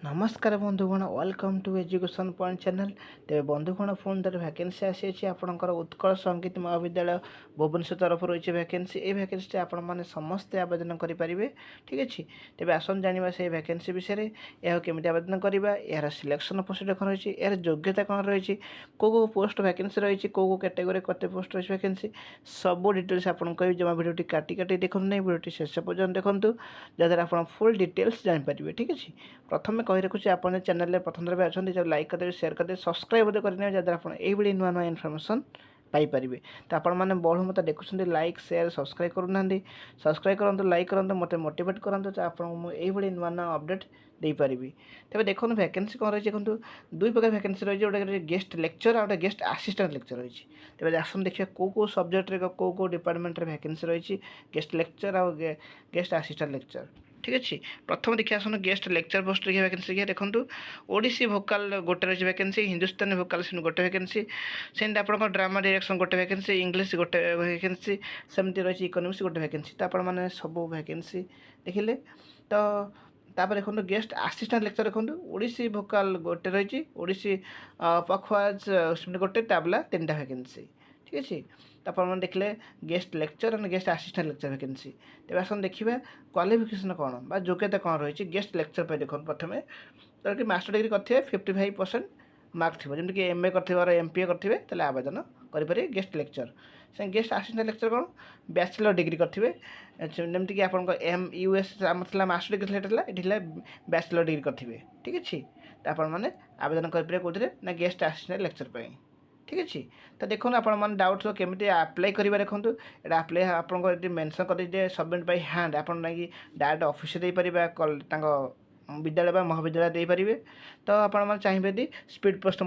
नमस्कार बंधुगण welcome to education point channel. तेज बंधुगण फोन तरह भैकेंसी आसी आपंकर उत्कल संगीत महाविद्यालय भुवनेश्वर तरफ रही भैकेंसी। ये भैकेंसी आपण मैंने समस्ते आवेदन करेंगे। ठीक अच्छे तेज आसन जाना से भैकेंसी विषय यह केमी आवेदन करवा, यार सिलेक्शन प्रोसीजर कौन रही, यार योग्यता कौन रही, कौ पोस्ट भैकेंसी रही, कौ कैटेगोरी कते पोस्ट रही भैकेंसी सब डिटेल्स आपको कह जमा भिडियो काटी काटी देखो ना, भिडियो शेष पर्यटन देखूँ जहाँद्वारा आप फुल डिटेल्स जापर। ठीक अच्छे प्रथम कही रखुच्छे आप चैनल प्रथम थर अच्छा लाइक करदे, शेयर करदे, सब्सक्राइब करने जहाँद्वारा आप ये नुआ नुआ इनफर्मेशन पाइपर। तो आपण मैंने बढ़ू मत देखुं लाइक शेयर सब्सक्राइब करूना, सब्सक्राइब करूँ, लाइक करूँ, मत मोटिवेट करूँ तो आपको ये नुआ नुआ अपडेट दे पारि। तेज देखो भैकेंसी कौन रही देखो दुई प्रकार भैकेंसी रही गोटे गेस्ट लेक्चर और गेस्ट आसिस्टेंट लेक्चर रही। तेज आसन देखिए कौ सब्जेक्ट कौ डिपार्टमेंट भैकेंसी रही गेस्ट लेक्चर और गेस्ट आसिस्टेंट लेक्चर। ठीक अच्छे प्रथम देखिए आसन गेस्ट लेक्चर पोस्ट देखिए भैकेंसी देखूँ ओडिसी भोकाल गोटे रही भैकेंसी, हिंदुस्तानी भोकाल गोटे भैकेंसी, सेमती आप ड्रामा डायरेक्शन गोटे भैकेंसी, इंग्लीश गोटे भैकेंसी, सेमती रही इकोनॉमिक्स गोटे भैकेंसी। तो आप सब भैकेंसी देखिले। तो तापर देखो गेस्ट आसिस्टेंट लेक्चर देखो ओडिसी भोकाल गोटे रही, ओडिसी पखवाज गोटे, ताबला तीन भैकेंसी। ठीक अच्छे तो आप देखले guest lecture and guest assistant lecture vacancy. तेज आसन देखिए क्वालिफिकेशन कौन बा योग्यता कौन रही गेस्ट लेक्चर पर देखो प्रथम तो कि मास्टर डिग्री करेंगे 55% मार्क थी जमीक एम ए कर एम पी ए करेंगे आवेदन करेंगे गेस्ट लेक्चर। से गेस्ट आसिस्टेंट लेक्चर कौन बैचलर डिग्री करेंगे जमीक आप एम यू एस आम मास्टर डिग्री ये बैचलर डिग्री करेंगे। ठीक अच्छे तो आप आवेदन करेंगे कौन ना गेस्ट आसिस्टेंट लेक्चर पर। ठीक अच्छे तो देखो आप डाउट केमी आप्लाय करेंगे देखो ये आप्लाय आपको मेनसन कर सबमिट बाय हैंड आप डायरेक्ट ऑफिस दे पारे विद्यालय महाविद्यालय दे पारे। तो आप चाहिए यदि स्पीड पोस्ट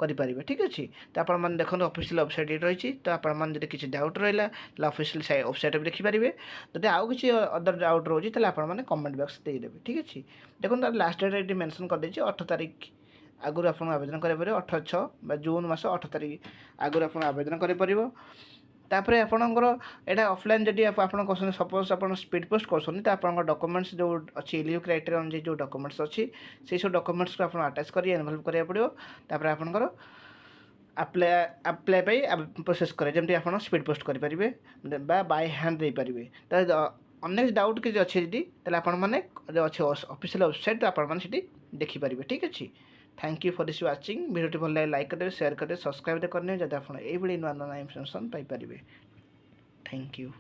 करेंगे। ठीक अच्छे तो आप देखो ऑफिशियल वेबसाइट रही। तो आप किसी डाउट रहा ऑफिशियल वेबसाइट भी देखिपारे। जब आउ कि अदर डाउट रोचे तो आप कमेंट बॉक्स देदेवे। ठीक अच्छे देखो लास्ट डेट ये मेंशन कर 18 तारीख आगुरी आप आवेदन करेंगे 18/6 जून मास 18 तारीख आगुरी आप आवेदन करें। तापर आपणकर यहाँ ऑफलाइन जदि आप सपोज आप स्पीड पोस्ट कर तो आप डॉक्यूमेंट्स जो अच्छी एलिजिबल क्राइटेरिया अनुसार जो डॉक्यूमेंट्स अच्छी से सब डॉक्यूमेंट्स को आप अटैच कर इनवॉल्व कराया पड़ो। तापर आपणकर अप्लाई प्रोसेस करें जमी आप स्पीड पोस्ट करेंगे बाय हैंड दे पारे। तो अनेक डाउट किसी अच्छे जी आपने अच्छे ऑफिशियल वेबसाइट आपड़ी देखिपारे। ठीक अच्छे thank you for this watching video भल लगे लाइक करदे, शेयर करदे, सब्सक्राइब करने जब आप ये नुआ नुआ इनफर्मेशन पाइपर। Thank you.